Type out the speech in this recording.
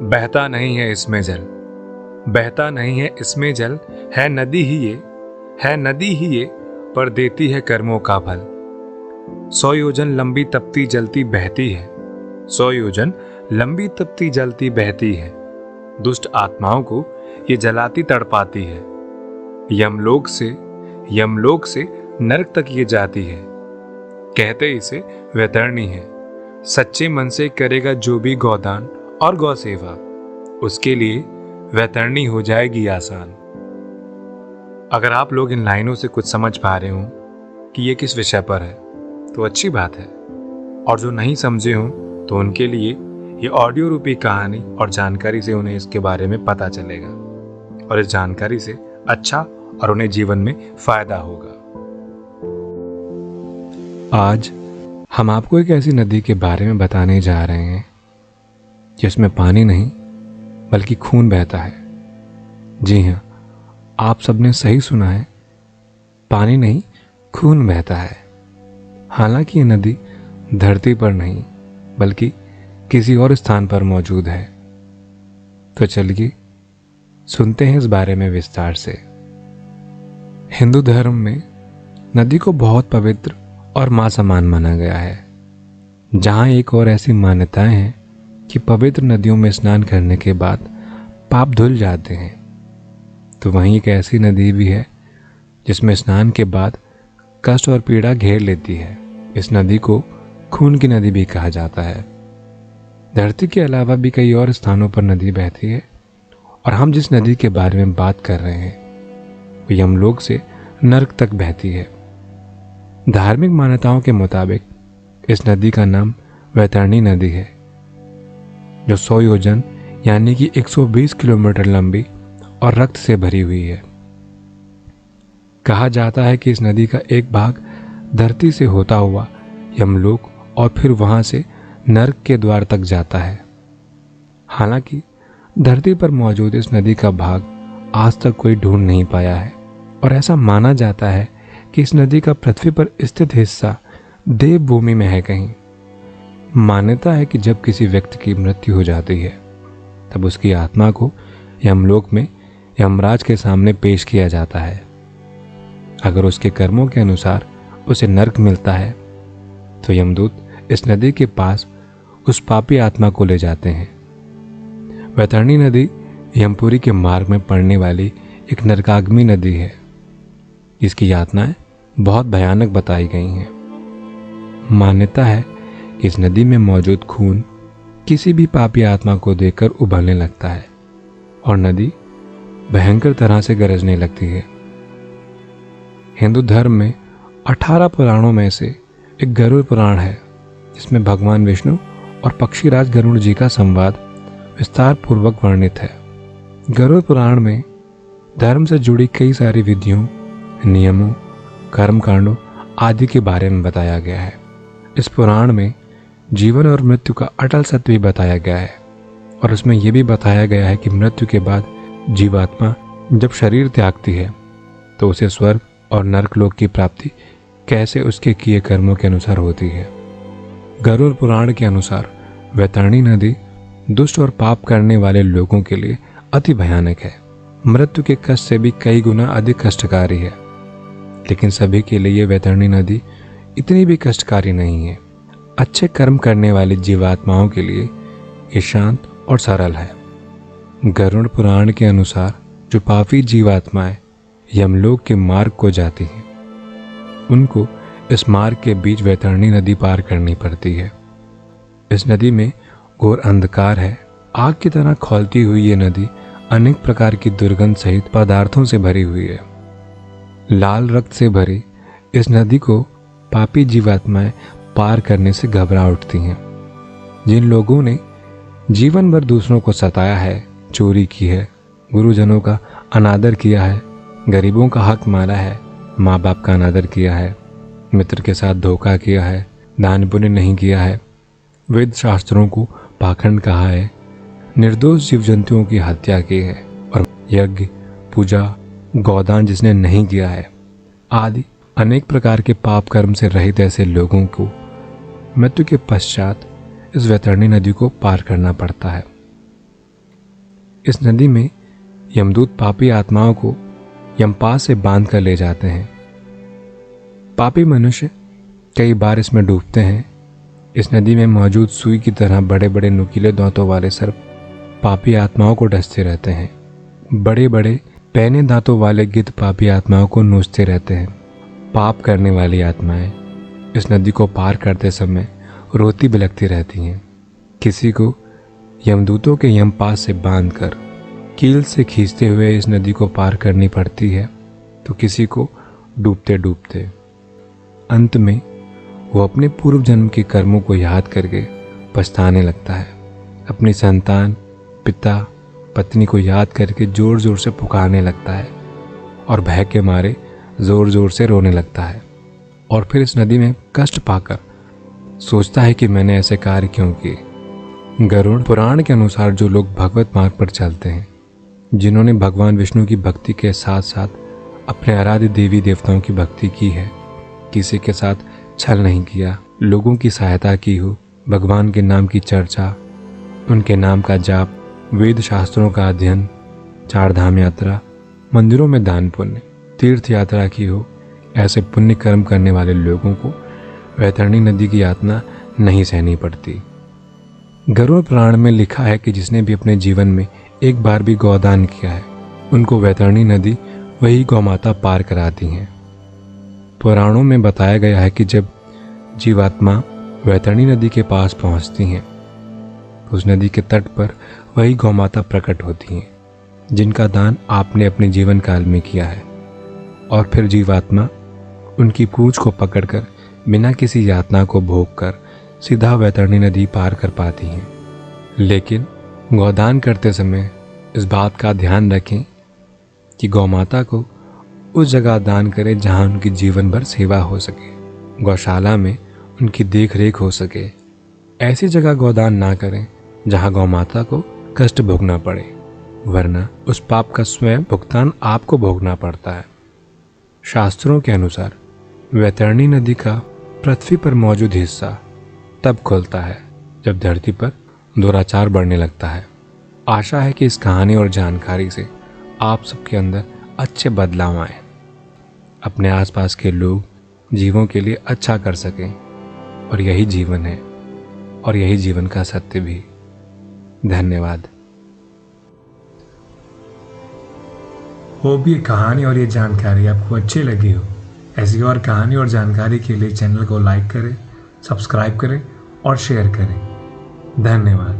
बहता नहीं है इसमें जल, बहता नहीं है इसमें जल, है नदी ही ये, है नदी ही ये, पर देती है कर्मों का फल। 100 योजन लंबी तपती जलती बहती है, 100 योजन लंबी तपती जलती बहती है। दुष्ट आत्माओं को ये जलाती तड़पाती है। यमलोक से नरक तक ये जाती है। कहते इसे वैतरणी है। सच्चे मन से करेगा जो भी गौदान और गौ सेवा, उसके लिए वैतरणी हो जाएगी आसान। अगर आप लोग इन लाइनों से कुछ समझ पा रहे हो कि ये किस विषय पर है तो अच्छी बात है, और जो नहीं समझे हो तो उनके लिए ये ऑडियो रूपी कहानी और जानकारी से उन्हें इसके बारे में पता चलेगा और इस जानकारी से अच्छा और उन्हें जीवन में फायदा होगा। आज हम आपको एक ऐसी नदी के बारे में बताने जा रहे हैं जिसमें पानी नहीं बल्कि खून बहता है। जी हाँ, आप सबने सही सुना है, पानी नहीं खून बहता है। हालांकि ये नदी धरती पर नहीं बल्कि किसी और स्थान पर मौजूद है। तो चलिए सुनते हैं इस बारे में विस्तार से। हिंदू धर्म में नदी को बहुत पवित्र और मां समान माना गया है। जहां एक और ऐसी मान्यताएं हैं कि पवित्र नदियों में स्नान करने के बाद पाप धुल जाते हैं, तो वहीं एक ऐसी नदी भी है जिसमें स्नान के बाद कष्ट और पीड़ा घेर लेती है। इस नदी को खून की नदी भी कहा जाता है। धरती के अलावा भी कई और स्थानों पर नदी बहती है, और हम जिस नदी के बारे में बात कर रहे हैं वो यमलोक से नरक तक बहती है। धार्मिक मान्यताओं के मुताबिक इस नदी का नाम वैतरणी नदी है, जो 100 योजन यानी कि 120 किलोमीटर लंबी और रक्त से भरी हुई है। कहा जाता है कि इस नदी का एक भाग धरती से होता हुआ यमलोक और फिर वहां से नरक के द्वार तक जाता है। हालांकि धरती पर मौजूद इस नदी का भाग आज तक कोई ढूंढ नहीं पाया है, और ऐसा माना जाता है कि इस नदी का पृथ्वी पर स्थित हिस्सा देवभूमि में है कहीं। मान्यता है कि जब किसी व्यक्ति की मृत्यु हो जाती है तब उसकी आत्मा को यमलोक में यमराज के सामने पेश किया जाता है। अगर उसके कर्मों के अनुसार उसे नरक मिलता है तो यमदूत इस नदी के पास उस पापी आत्मा को ले जाते हैं। वैतरणी नदी यमपुरी के मार्ग में पड़ने वाली एक नरकाग्नि नदी है। इसकी यातनाएं बहुत भयानक बताई गई हैं। मान्यता है कि इस नदी में मौजूद खून किसी भी पापी आत्मा को देखकर उबलने लगता है और नदी भयंकर तरह से गरजने लगती है। हिंदू धर्म में 18 पुराणों में से एक गरुड़ पुराण है, जिसमें भगवान विष्णु और पक्षीराज गरुड़ जी का संवाद विस्तार पूर्वक वर्णित है। गरुड़ पुराण में धर्म से जुड़ी कई सारी विधियों, नियमों, कर्मकांडों आदि के बारे में बताया गया है। इस पुराण में जीवन और मृत्यु का अटल सत्य भी बताया गया है, और उसमें यह भी बताया गया है कि मृत्यु के बाद जीवात्मा जब शरीर त्यागती है तो उसे स्वर्ग और नरकलोक की प्राप्ति कैसे उसके किए कर्मों के अनुसार होती है। गरुड़ पुराण के अनुसार वैतरणी नदी दुष्ट और पाप करने वाले लोगों के लिए अति भयानक है। मृत्यु के कष्ट से भी कई गुना अधिक कष्टकारी है, लेकिन सभी के लिए वैतरणी नदी इतनी भी कष्टकारी नहीं है। अच्छे कर्म करने वाली जीवात्माओं के लिए ये शांत और सरल है। गरुड़ पुराण के अनुसार जो पापी जीवात्माएं यमलोक के मार्ग को जाती हैं, उनको इस मार्ग के बीच वैतरणी नदी पार करनी पड़ती है। इस नदी में घोर अंधकार है। आग की तरह खौलती हुई ये नदी अनेक प्रकार की दुर्गंध सहित पदार्थों से भरी हुई है। लाल रक्त से भरी इस नदी को पापी जीवात्माएं पार करने से घबरा उठती हैं। जिन लोगों ने जीवन भर दूसरों को सताया है, चोरी की है, गुरुजनों का अनादर किया है, गरीबों का हक मारा है, माँ बाप का अनादर किया है, मित्र के साथ धोखा किया है, दान पुण्य नहीं किया है, वेद शास्त्रों को पाखंड कहा है, निर्दोष जीव जंतुओं की हत्या की है, और यज्ञ, पूजा, गौदान जिसने नहीं किया है आदि अनेक प्रकार के पाप कर्म से रहित ऐसे लोगों को मृत्यु के पश्चात इस वैतरणी नदी को पार करना पड़ता है। इस नदी में यमदूत पापी आत्माओं को यमपास से बांध कर ले जाते हैं। पापी मनुष्य कई बार इसमें डूबते हैं। इस नदी में मौजूद सुई की तरह बड़े बड़े नुकीले दांतों वाले सर्प पापी आत्माओं को डसते रहते हैं। बड़े बड़े पैने दांतों वाले गिद्ध पापी आत्माओं को नोचते रहते हैं। पाप करने वाली आत्माएं इस नदी को पार करते समय रोती बिलखती रहती हैं। किसी को यमदूतों के यमपास से बांधकर कील से खींचते हुए इस नदी को पार करनी पड़ती है, तो किसी को डूबते डूबते अंत में वो अपने पूर्व जन्म के कर्मों को याद करके पछताने लगता है। अपनी संतान, पिता, पत्नी को याद करके जोर जोर से पुकारने लगता है और भय के मारे जोर जोर से रोने लगता है। और फिर इस नदी में कष्ट पाकर सोचता है कि मैंने ऐसे कार्य क्यों किए। गरुड़ पुराण के अनुसार जो लोग भगवत मार्ग पर चलते हैं, जिन्होंने भगवान विष्णु की भक्ति के साथ साथ अपने आराध्य देवी देवताओं की भक्ति की है, किसी के साथ छल नहीं किया, लोगों की सहायता की हो, भगवान के नाम की चर्चा, उनके नाम का जाप, वेद शास्त्रों का अध्ययन, चार धाम यात्रा, मंदिरों में दान पुण्य, तीर्थ यात्रा की हो, ऐसे पुण्य कर्म करने वाले लोगों को वैतरणी नदी की यातना नहीं सहनी पड़ती। गरुड़ पुराण में लिखा है कि जिसने भी अपने जीवन में एक बार भी गौदान किया है, उनको वैतरणी नदी वही गौमाता पार कराती हैं। पुराणों में बताया गया है कि जब जीवात्मा वैतरणी नदी के पास पहुंचती हैं, उस नदी के तट पर वही गौमाता प्रकट होती हैं, जिनका दान आपने अपने जीवन काल में किया है। और फिर जीवात्मा उनकी पूंछ को पकड़कर बिना किसी यातना को भोग कर सीधा वैतरणी नदी पार कर पाती हैं। लेकिन गौदान करते समय इस बात का ध्यान रखें कि गौमाता को उस जगह दान करें जहां उनकी जीवन भर सेवा हो सके, गौशाला में उनकी देख रेख हो सके। ऐसी जगह गौदान ना करें जहां गौमाता को कष्ट भोगना पड़े, वरना उस पाप का स्वयं भुगतान आपको भोगना पड़ता है। शास्त्रों के अनुसार वैतरणी नदी का पृथ्वी पर मौजूद हिस्सा तब खुलता है जब धरती पर दुराचार बढ़ने लगता है। आशा है कि इस कहानी और जानकारी से आप सबके अंदर अच्छे बदलाव आए, अपने आसपास के लोग, जीवों के लिए अच्छा कर सकें। और यही जीवन है और यही जीवन का सत्य भी। धन्यवाद। होप ये कहानी और ये जानकारी आपको अच्छी लगी हो। ऐसी और कहानी और जानकारी के लिए चैनल को लाइक करें, सब्सक्राइब करें और शेयर करें। धन्यवाद।